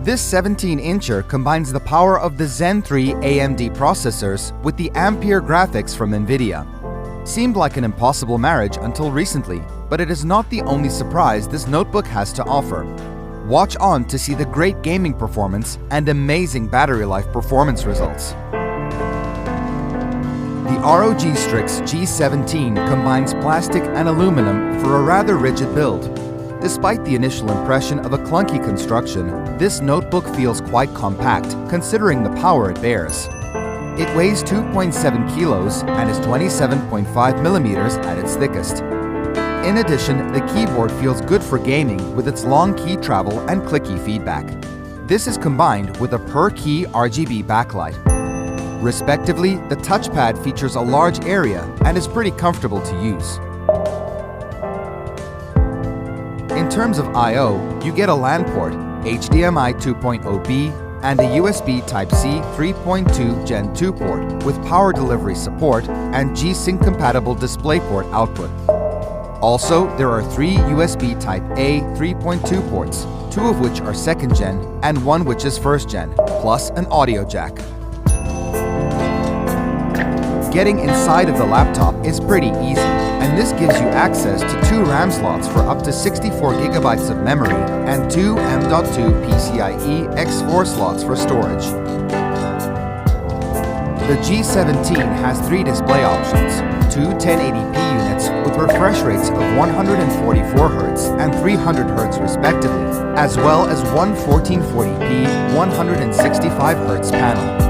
This 17-incher combines the power of the Zen 3 AMD processors with the Ampere graphics from NVIDIA. Seemed like an impossible marriage until recently, but it is not the only surprise this notebook has to offer. Watch on to see the great gaming performance and amazing battery life performance results. The ROG Strix G17 combines plastic and aluminum for a rather rigid build. Despite the initial impression of a clunky construction, this notebook feels quite compact considering the power it bears. It weighs 2.7 kilos and is 27.5 millimeters at its thickest. In addition, the keyboard feels good for gaming with its long key travel and clicky feedback. This is combined with a per-key RGB backlight. Respectively, the touchpad features a large area and is pretty comfortable to use. In terms of I/O, you get a LAN port, HDMI 2.0B, and a USB Type-C 3.2 Gen 2 port with power delivery support and G-Sync compatible DisplayPort output. Also, there are 3 USB Type-A 3.2 ports, 2 of which are 2nd gen and 1 which is 1st gen, plus an audio jack. Getting inside of the laptop is pretty easy, and this gives you access to 2 RAM slots for up to 64 GB of memory and 2 M.2 PCIe X4 slots for storage. The G17 has 3 display options, 2 1080p units with refresh rates of 144 Hz and 300 Hz respectively, as well as one 1440p 165 Hz panel.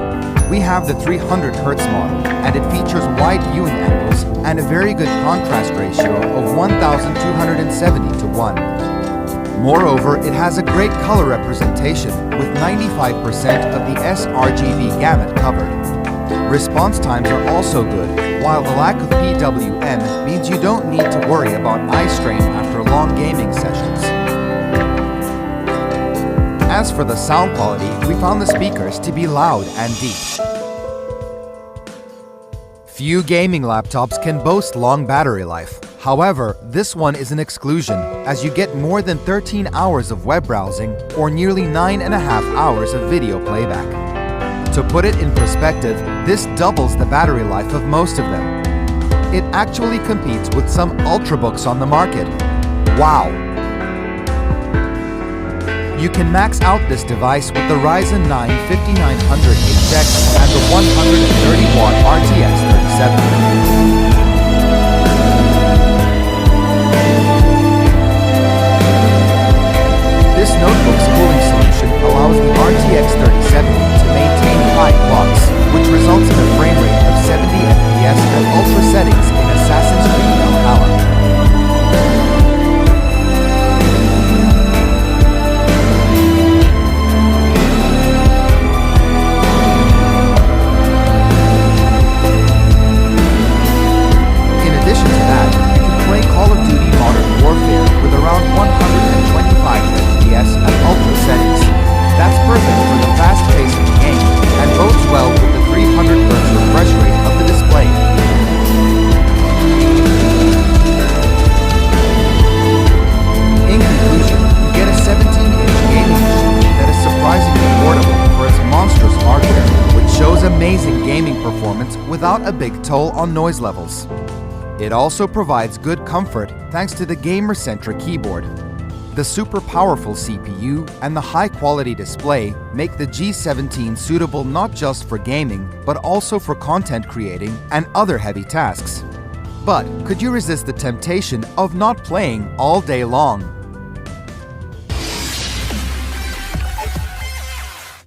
We have the 300 Hz model, and it features wide viewing angles and a very good contrast ratio of 1270 to 1. Moreover, it has a great color representation with 95% of the sRGB gamut covered. Response times are also good, while the lack of PWM means you don't need to worry about eye strain after long gaming sessions. As for the sound quality, we found the speakers to be loud and deep. Few gaming laptops can boast long battery life. However, this one is an exclusion, as you get more than 13 hours of web browsing or nearly 9.5 hours of video playback. To put it in perspective, this doubles the battery life of most of them. It actually competes with some Ultrabooks on the market. Wow! You can max out this device with the Ryzen 9 5900HX and the 130-watt RTX 37. This notebook's cooling solution allows the RTX 3070 to maintain high clocks, which results in a frame rate of 70 FPS at ultra settings in Assassin's Creed Valhalla. Call of Duty Modern Warfare with around 125 FPS at ultra settings. That's perfect for the fast pace of the game and bodes well with the 300 Hz refresh rate of the display. In conclusion, you get a 17-inch gaming machine that is surprisingly portable for its monstrous hardware, which shows amazing gaming performance without a big toll on noise levels. It also provides good comfort thanks to the gamer-centric keyboard. The super powerful CPU and the high-quality display make the G17 suitable not just for gaming, but also for content creating and other heavy tasks. But could you resist the temptation of not playing all day long?